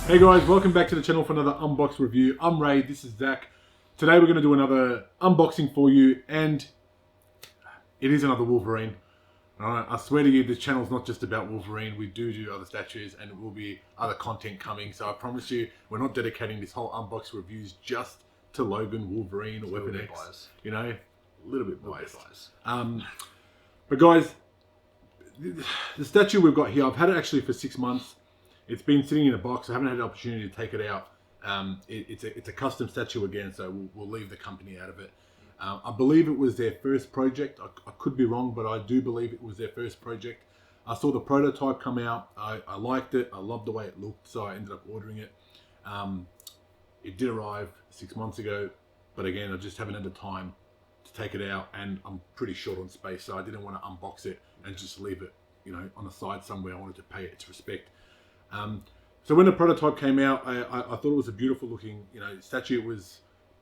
Hey guys, welcome back to the channel for another unbox review. I'm Ray, this is Zach. Today we're going to do another unboxing for you, and it is another Wolverine. Alright, I swear to you, this channel's not just about Wolverine. We do other statues, and it will be other content coming. So I promise you, we're not dedicating this whole unbox reviews just to Logan, Wolverine, or Weapon X. Biased. You know, a little bit biased. But guys, the statue we've got here, I've had it actually for 6 months. It's been sitting in a box. I haven't had the opportunity to take it out. It's a custom statue again, so we'll leave the company out of it. I believe it was their first project. I could be wrong, but I do believe it was their first project. I saw the prototype come out. I liked it. I loved the way it looked, so I ended up ordering it. It did arrive 6 months ago, but again, I just haven't had the time to take it out, and I'm pretty short on space, so I didn't want to unbox it and just leave it, you know, on the side somewhere. I wanted to pay it its respect. So when the prototype came out, I thought it was a beautiful looking, you know, statue. It was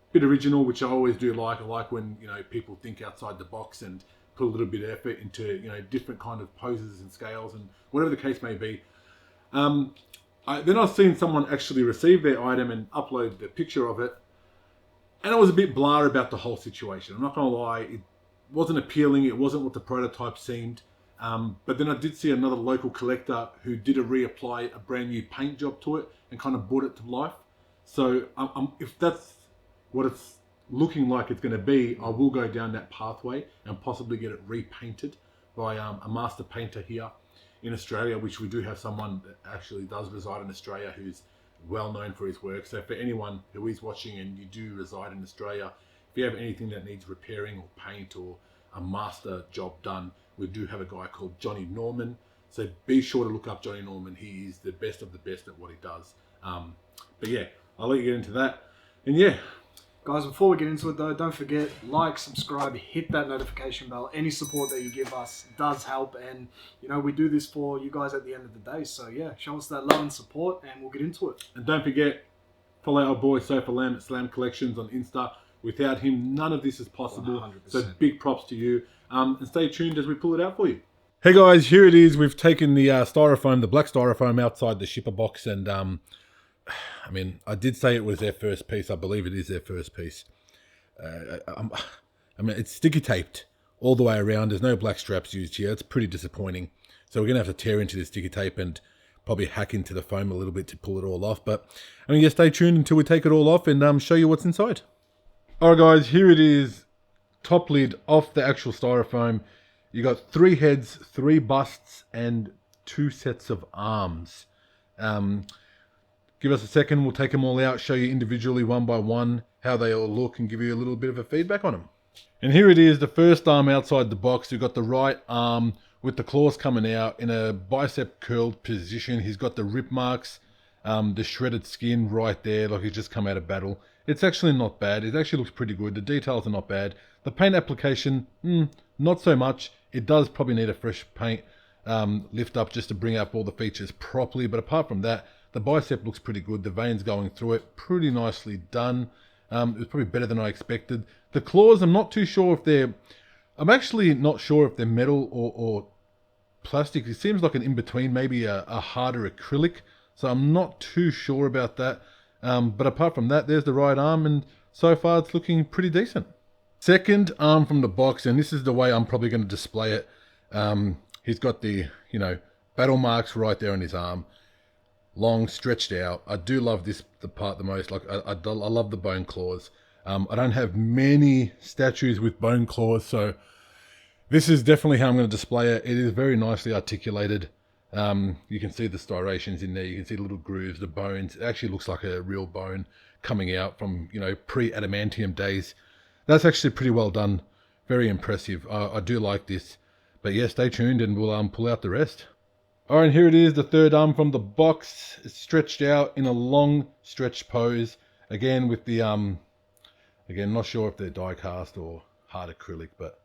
a bit original, which I always do like. I like when, you know, people think outside the box and put a little bit of effort into, you know, different kind of poses and scales and whatever the case may be. Then I've seen someone actually receive their item and upload the picture of it, and I was a bit blah about the whole situation. I'm not gonna lie, it wasn't appealing. It wasn't what the prototype seemed. But then I did see another local collector who did reapply a brand new paint job to it and kind of brought it to life. So if that's what it's looking like it's going to be, I will go down that pathway and possibly get it repainted by a master painter here in Australia, which we do have someone that actually does reside in Australia who's well known for his work. So for anyone who is watching and you do reside in Australia, if you have anything that needs repairing or paint or a master job done, we do have a guy called Johnny Norman. So be sure to look up Johnny Norman. He is the best of the best at what he does. But yeah, I'll let you get into that. And yeah. Guys, before we get into it though, don't forget, like, subscribe, hit that notification bell. Any support that you give us does help. And, you know, we do this for you guys at the end of the day. So yeah, show us that love and support and we'll get into it. And don't forget, follow our boy Sofa Lamb at Slam Collections on Insta. Without him, none of this is possible. 100%. So big props to you. And stay tuned as we pull it out for you. Hey guys, here it is. We've taken the styrofoam, the black styrofoam outside the shipper box. And I mean, I did say it was their first piece. I believe it is their first piece. I mean, it's sticky taped all the way around. There's no black straps used here. It's pretty disappointing. So we're going to have to tear into the sticky tape and probably hack into the foam a little bit to pull it all off. But I mean, yeah, stay tuned until we take it all off and show you what's inside. All right, guys, here it is. Top lid off the actual styrofoam. You got 3 heads, 3 busts, and 2 sets of arms. Give us a second. We'll take them all out, show you individually one by one how they all look, and give you a little bit of a feedback on them. And here it is, the first arm outside the box. You've got the right arm with the claws coming out in a bicep curled position. He's got the rip marks, the shredded skin right there, like he's just come out of battle. It's actually not bad. It actually looks pretty good. The details are not bad. The paint application, not so much. It does probably need a fresh paint lift up just to bring up all the features properly. But apart from that, the bicep looks pretty good. The veins going through it, pretty nicely done. It was probably better than I expected. The claws, I'm not too sure if they're... I'm actually not sure if they're metal or plastic. It seems like an in-between, maybe a harder acrylic. So I'm not too sure about that. But apart from that, there's the right arm, and so far it's looking pretty decent. Second arm from the box, and this is the way I'm probably going to display it. He's got the, you know, battle marks right there on his arm. Long, stretched out. I do love the part the most. Like, I love the bone claws. I don't have many statues with bone claws, so this is definitely how I'm going to display it. It is very nicely articulated. You can see the striations in there. You can see the little grooves, the bones. It actually looks like a real bone coming out from, you know, pre-adamantium days. That's actually pretty well done. Very impressive. I do like this. But yeah, stay tuned and we'll pull out the rest. All right, here it is, the third arm from the box. It's stretched out in a long stretch pose. Again, with the, again, not sure if they're die cast or hard acrylic, but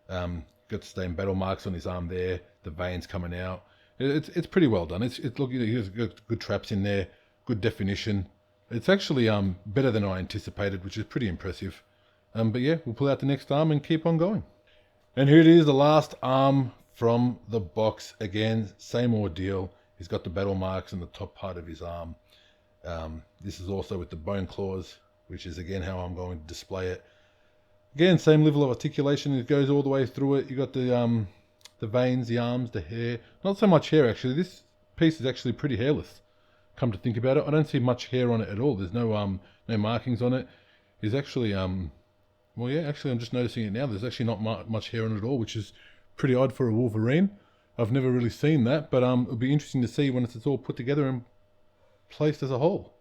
got the same battle marks on his arm there. The veins coming out. It's pretty well done. It's looking, he's got good traps in there, good definition. It's actually better than I anticipated, which is pretty impressive. But yeah, we'll pull out the next arm and keep on going. And here it is, the last arm from the box. Again, same ordeal. He's got the battle marks in the top part of his arm. This is also with the bone claws, which is again how I'm going to display it. Again, same level of articulation. It goes all the way through it. You got the veins, the arms, the hair. Not so much hair actually. This piece is actually pretty hairless. Come to think about it, I don't see much hair on it at all. There's no markings on it. There's actually well, yeah, actually I'm just noticing it now. There's actually not much hair on it at all, which is pretty odd for a Wolverine. I've never really seen that, but it'll be interesting to see when it's all put together and placed as a whole.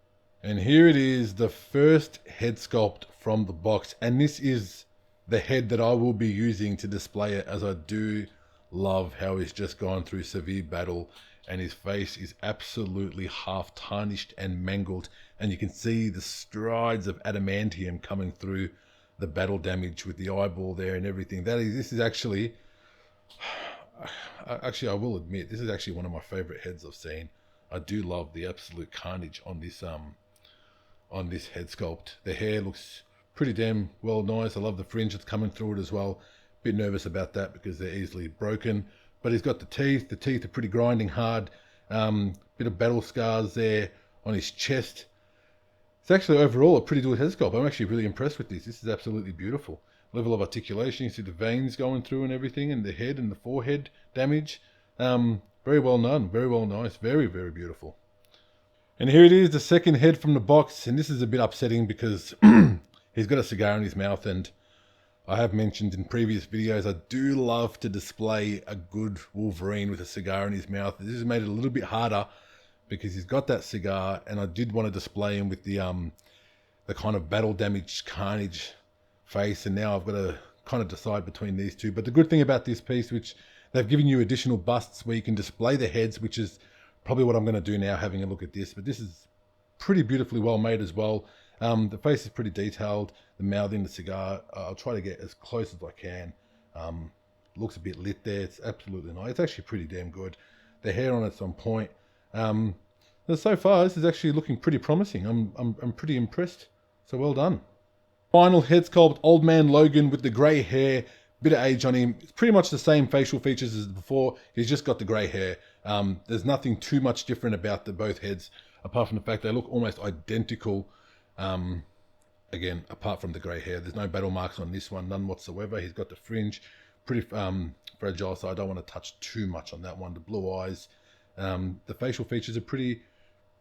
And here it is, the first head sculpt from the box, and this is the head that I will be using to display it, as I do love how he's just gone through severe battle and his face is absolutely half tarnished and mangled, and you can see the strides of adamantium coming through the battle damage with the eyeball there and everything. This is actually I will admit, this is actually one of my favorite heads I've seen. I do love the absolute carnage on this head sculpt. The hair looks pretty damn well nice. I love the fringe that's coming through it as well. Bit nervous about that because they're easily broken. But he's got the teeth. The teeth are pretty grinding hard. Bit of battle scars there on his chest. It's actually overall a pretty good head sculpt. I'm actually really impressed with this. This is absolutely beautiful. Level of articulation. You see the veins going through and everything, and the head and the forehead damage. Very well done. Very well nice. Very, very beautiful. And here it is, the second head from the box. And this is a bit upsetting because he's got a cigar in his mouth, and I have mentioned in previous videos, I do love to display a good Wolverine with a cigar in his mouth. This has made it a little bit harder because he's got that cigar, and I did want to display him with the kind of battle damaged carnage face, and now I've got to kind of decide between these two. But the good thing about this piece, which they've given you additional busts where you can display the heads, which is probably what I'm going to do now, having a look at this. But this is pretty beautifully well made as well. The face is pretty detailed. The mouthing, the cigar, I'll try to get as close as I can. Looks a bit lit there. It's absolutely nice. It's actually pretty damn good. The hair on it's on point. So far, this is actually looking pretty promising. I'm pretty impressed. So well done. Final head sculpt, old man Logan with the grey hair. Bit of age on him. It's pretty much the same facial features as before. He's just got the grey hair. There's nothing too much different about both heads, apart from the fact they look almost identical. Again, apart from the grey hair, there's no battle marks on this one, none whatsoever. He's got the fringe, pretty fragile, so I don't want to touch too much on that one. The blue eyes, the facial features are pretty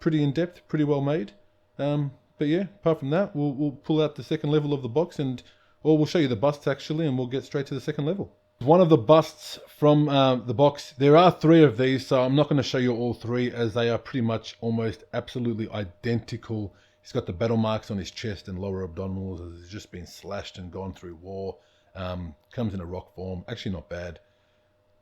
in depth, pretty well made. But yeah, apart from that, we'll pull out the second level of the box, or we'll show you the busts actually, and we'll get straight to the second level. One of the busts from the box, there are 3 of these, so I'm not going to show you all 3 as they are pretty much almost absolutely identical. He's got the battle marks on his chest and lower abdominals as he's just been slashed and gone through war. Comes in a rock form. Actually not bad.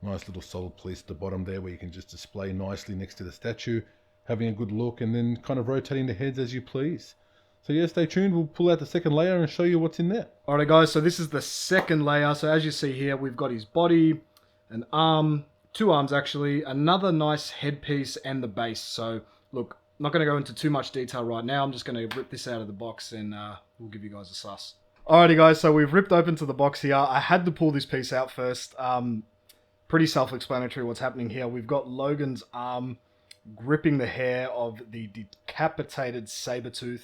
Nice little solid piece at the bottom there where you can just display nicely next to the statue. Having a good look and then kind of rotating the heads as you please. So yeah, stay tuned. We'll pull out the second layer and show you what's in there. Alright guys, so this is the second layer. So as you see here, we've got his body, an arm, 2 arms actually, another nice headpiece and the base. So look, I'm not going to go into too much detail right now. I'm just going to rip this out of the box and we'll give you guys a suss. Alrighty guys, so we've ripped open to the box here. I had to pull this piece out first. Pretty self-explanatory what's happening here. We've got Logan's arm gripping the hair of the decapitated Sabertooth.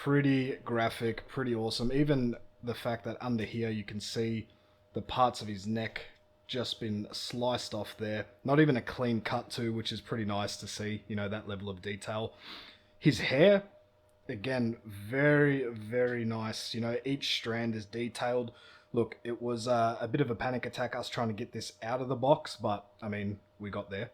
Pretty graphic, pretty awesome. Even the fact that under here you can see the parts of his neck just been sliced off there. Not even a clean cut too, which is pretty nice to see, you know, that level of detail. His hair, again, very, very nice. You know, each strand is detailed. Look, it was a bit of a panic attack us trying to get this out of the box, but I mean, we got there.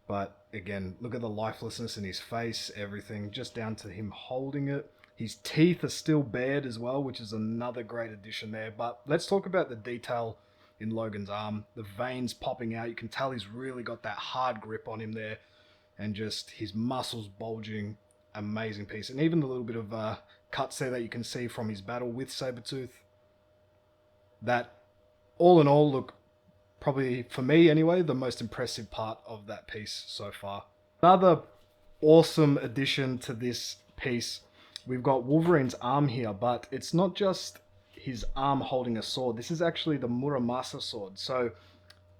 But again, look at the lifelessness in his face, everything, just down to him holding it. His teeth are still bared as well, which is another great addition there. But let's talk about the detail in Logan's arm. The veins popping out. You can tell he's really got that hard grip on him there. And just his muscles bulging. Amazing piece. And even the little bit of cuts there that you can see from his battle with Sabertooth. That, all in all, look, probably, for me anyway, the most impressive part of that piece so far. Another awesome addition to this piece. We've got Wolverine's arm here, but it's not just his arm holding a sword. This is actually the Muramasa sword. So,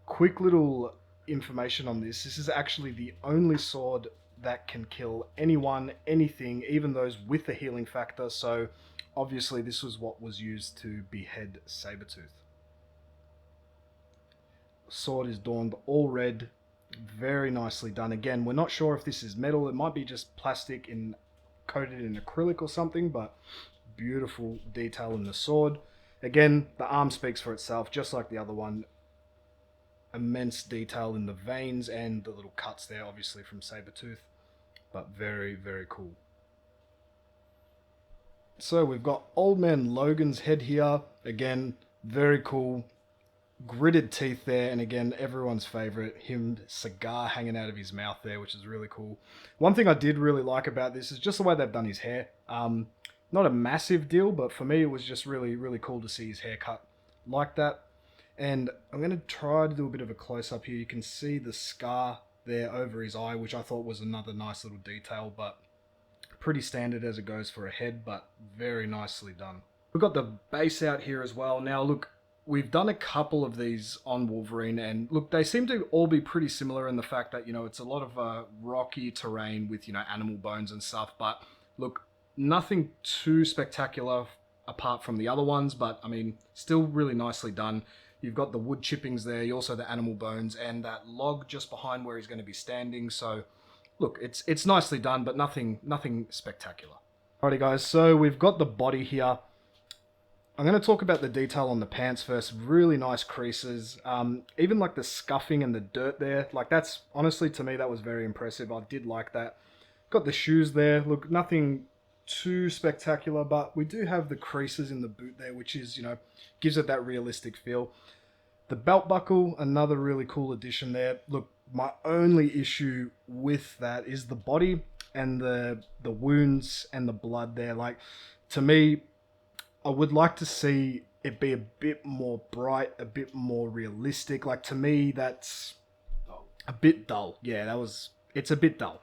quick little information on this. This is actually the only sword that can kill anyone, anything, even those with a healing factor. So obviously this was what was used to behead Sabertooth. Sword is dawned all red, very nicely done. Again, we're not sure if this is metal, it might be just plastic coated in acrylic or something, but beautiful detail in the sword. Again, the arm speaks for itself, just like the other one. Immense detail in the veins and the little cuts there, obviously from Sabertooth, but very, very cool. So we've got Old Man Logan's head here. Again, very cool. Gritted teeth there, and again, everyone's favorite, him cigar hanging out of his mouth there, which is really cool. One thing I did really like about this is just the way they've done his hair. Not a massive deal, but for me it was just really, really cool to see his hair cut like that. And I'm going to try to do a bit of a close-up here. You can see the scar there over his eye, which I thought was another nice little detail, but pretty standard as it goes for a head, but very nicely done. We've got the base out here as well. Now look, we've done a couple of these on Wolverine, and look, they seem to all be pretty similar in the fact that, you know, it's a lot of rocky terrain with, you know, animal bones and stuff, but look, nothing too spectacular apart from the other ones, but I mean, still really nicely done. You've got the wood chippings there, you also the animal bones, and that log just behind where he's going to be standing, so look, it's nicely done, but nothing spectacular. Alrighty guys, so we've got the body here. I'm going to talk about the detail on the pants first. Really nice creases. Even like the scuffing and the dirt there. Like that's, honestly to me, that was very impressive. I did like that. Got the shoes there. Look, nothing too spectacular, but we do have the creases in the boot there, which is, you know, gives it that realistic feel. The belt buckle, another really cool addition there. Look, my only issue with that is the body and the wounds and the blood there. Like, to me, I would like to see it be a bit more bright, a bit more realistic. Like, to me, that's a bit dull. Yeah, it's a bit dull.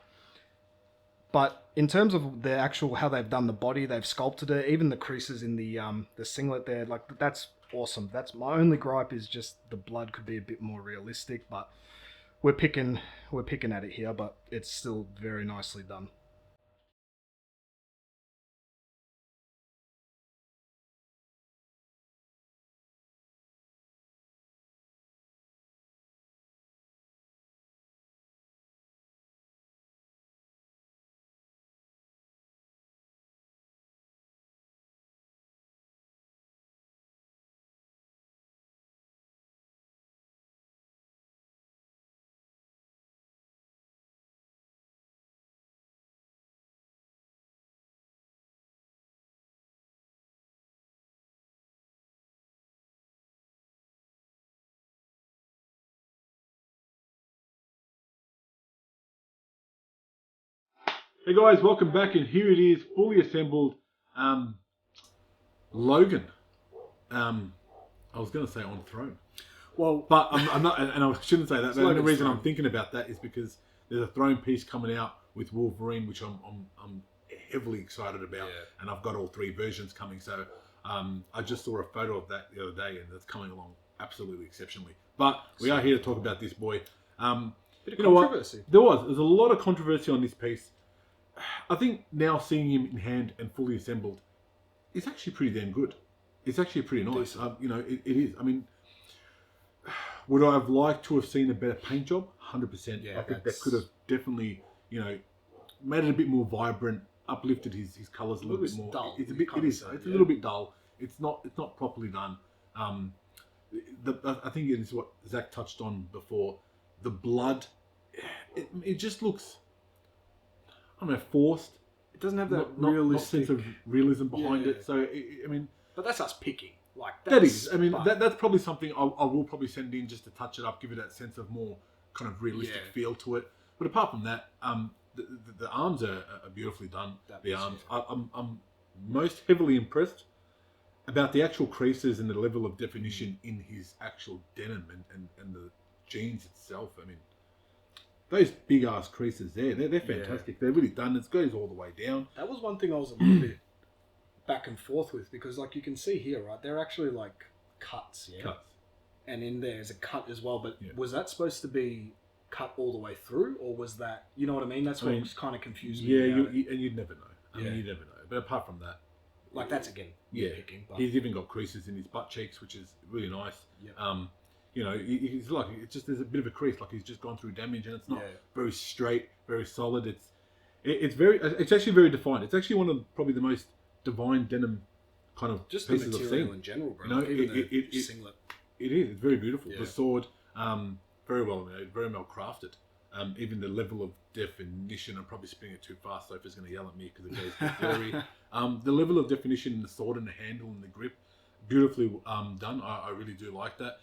But in terms of the actual, how they've done the body, they've sculpted it, even the creases in the singlet there, like, that's awesome. That's my only gripe, is just the blood could be a bit more realistic, but we're picking at it here, but it's still very nicely done. Hey guys, welcome back, and here it is, fully assembled Logan. I was going to say on throne. Well, but I'm not, and I shouldn't say that. But the only reason throne. I'm thinking about that is because there's a throne piece coming out with Wolverine, which I'm heavily excited about, and I've got all 3 versions coming. So I just saw a photo of that the other day, and it's coming along absolutely exceptionally. But we are here to talk about this boy. Bit of controversy. There's a lot of controversy on this piece. I think now seeing him in hand and fully assembled is actually pretty damn good. It's actually pretty nice. You know, it is. I mean, would I have liked to have seen a better paint job? 100%. Yeah, I think that could have definitely, you know, made it a bit more vibrant, uplifted his colours a little bit more. Dull. It's a bit. It is. It's a little bit dull. It's not properly done. I think it is what Zach touched on before. The blood, it just looks, I don't know, forced. It doesn't have that not realistic sense of realism behind it. So I mean, but that's us picking. Like that is. I mean, that's probably something I will probably send in just to touch it up, give it that sense of more kind of realistic feel to it. But apart from that, the arms are beautifully done. Arms. I'm most heavily impressed about the actual creases and the level of definition in his actual denim and the jeans itself. I mean, those big ass creases they're fantastic. They're really done. It goes all the way down. That was one thing I was a little bit back and forth with, because like you can see here, right, they're actually like cuts, Cuts. and in there is a cut as well. But was that supposed to be cut all the way through, or was that, you know what I mean? That's what kind of confused me. Yeah, and you'd never know. I mean, you'd never know. But apart from that, like that's again, picking. But he's even got creases in his butt cheeks, which is really nice. Yep. You know, he's like, it's just, there's a bit of a crease, like he's just gone through damage, and it's not very straight, very solid. It's actually very defined. It's actually one of probably the most divine denim kind of just pieces the material I've seen. in general, bro. You know, Even the singlet. It is. It's very beautiful. Yeah. The sword, very well made, very well crafted. Even the level of definition, I'm probably spinning it too fast, Sophie's going to yell at me because it goes a bit blurry. The level of definition in the sword and the handle and the grip, beautifully done. I really do like that.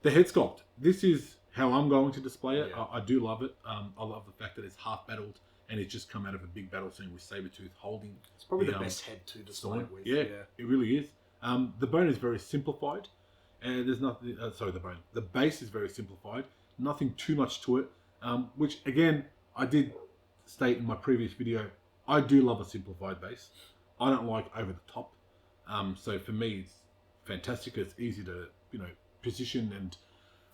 The head sculpt. This is how I'm going to display it. Yeah. I do love it. I love the fact that it's half battled and it's just come out of a big battle scene with Sabertooth holding. It's probably the best head to display it with. Yeah, it really is. The bone is very simplified. And there's nothing, the base is very simplified, nothing too much to it, which again, I did state in my previous video, I do love a simplified base. I don't like over the top. So for me, it's fantastic. It's easy to, position and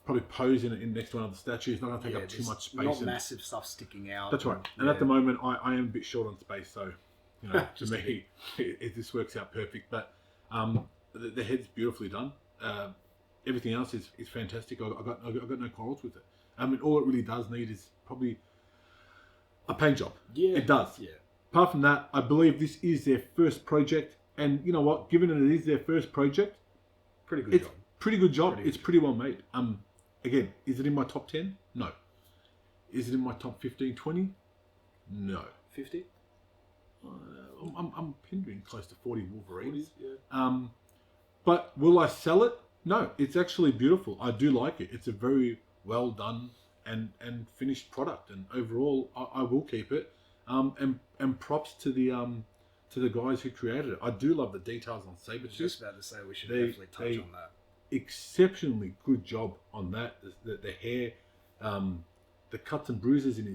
probably pose in next to another statue. It's not going to take up too much space. Not massive stuff sticking out. That's right. And at the moment, I am a bit short on space, so, to me, this works out perfect. But the head's beautifully done. Everything else is fantastic. I got no quarrels with it. I mean, all it really does need is probably a paint job. Yeah, it does. Yeah. Apart from that, I believe this is their first project, and you know what? Given that it is their first project, pretty good job. Pretty good job. It's pretty well made. Again, is it in my top 10? No. Is it in my top 15, 20? No. 50? I'm pending close to 40 Wolverines. 40s, yeah. But will I sell it? No, it's actually beautiful. I do like it. It's a very well done and finished product, and overall, I will keep it. And props to the guys who created it. I do love the details on Sabertooth. I was just about to say we should definitely touch on that. Exceptionally good job on that. The hair, the cuts and bruises in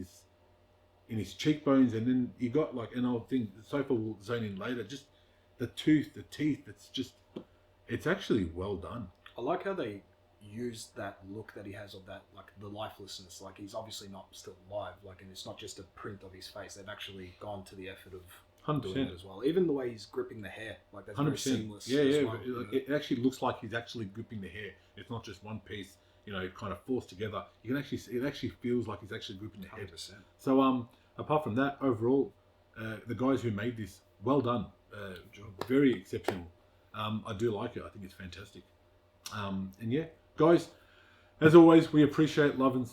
his cheekbones, and then you got and I'll think Sofa will zone in later. Just the tooth, the teeth. It's actually well done. I like how they used that look that he has of that, like the lifelessness. Like he's obviously not still alive. And it's not just a print of his face. They've actually gone to the effort of 100% doing it as well. Even the way he's gripping the hair, that's 100%. Very seamless. Yeah. As well, it actually looks like he's actually gripping the hair. It's not just one piece, kind of forced together. You can actually it actually feels like he's actually gripping the head. 100%. So apart from that, overall, the guys who made this, well done, very exceptional. I do like it. I think it's fantastic. And yeah, guys, as always, we appreciate love and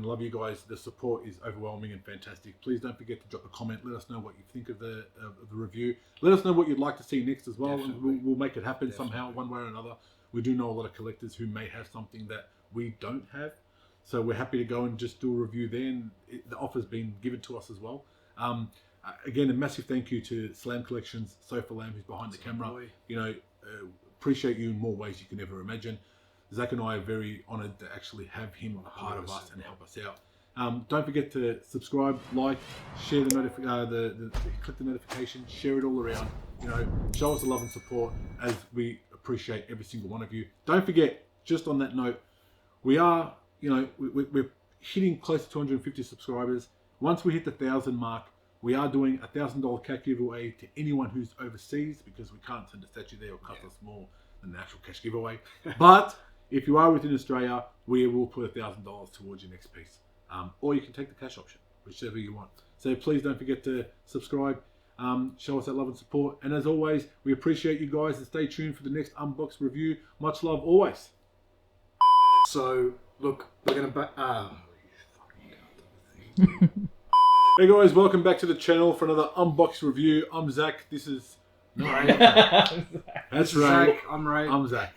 love you guys. The support is overwhelming and fantastic. Please don't forget to drop a comment. Let us know what you think of the review. Let us know what you'd like to see next as well, and we'll make it happen somehow, one way or another. We do know a lot of collectors who may have something that we don't have, so we're happy to go and just do a review there. And the offer's been given to us as well. Again, a massive thank you to Slam Collections, Sofa Lamb, who's behind the camera. Appreciate you in more ways you can ever imagine. Zach and I are very honoured to actually have him a part of us and help us out. Don't forget to subscribe, like, share click the notification, share it all around. Show us the love and support as we appreciate every single one of you. Don't forget, just on that note, we are, we're hitting close to 250 subscribers. Once we hit the 1,000 mark, we are doing a $1,000 cash giveaway to anyone who's overseas, because we can't send a statue there or cost us more than the actual cash giveaway. But if you are within Australia, we will put $1,000 towards your next piece. Or you can take the cash option, whichever you want. So please don't forget to subscribe, show us that love and support. And as always, we appreciate you guys, and stay tuned for the next Unboxed review. Much love always. So, look, we're going to... Hey guys, welcome back to the channel for another Unboxed review. I'm Zach. This is... No, that's right. Zach, I'm Ray. I'm Zach.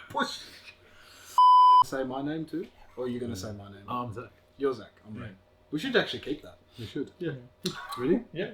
Push. Say my name too? Or are you going to say my name? I'm Zach. You're Zach. I'm Ray. We should actually keep that. We should. Yeah. Ready? Yeah.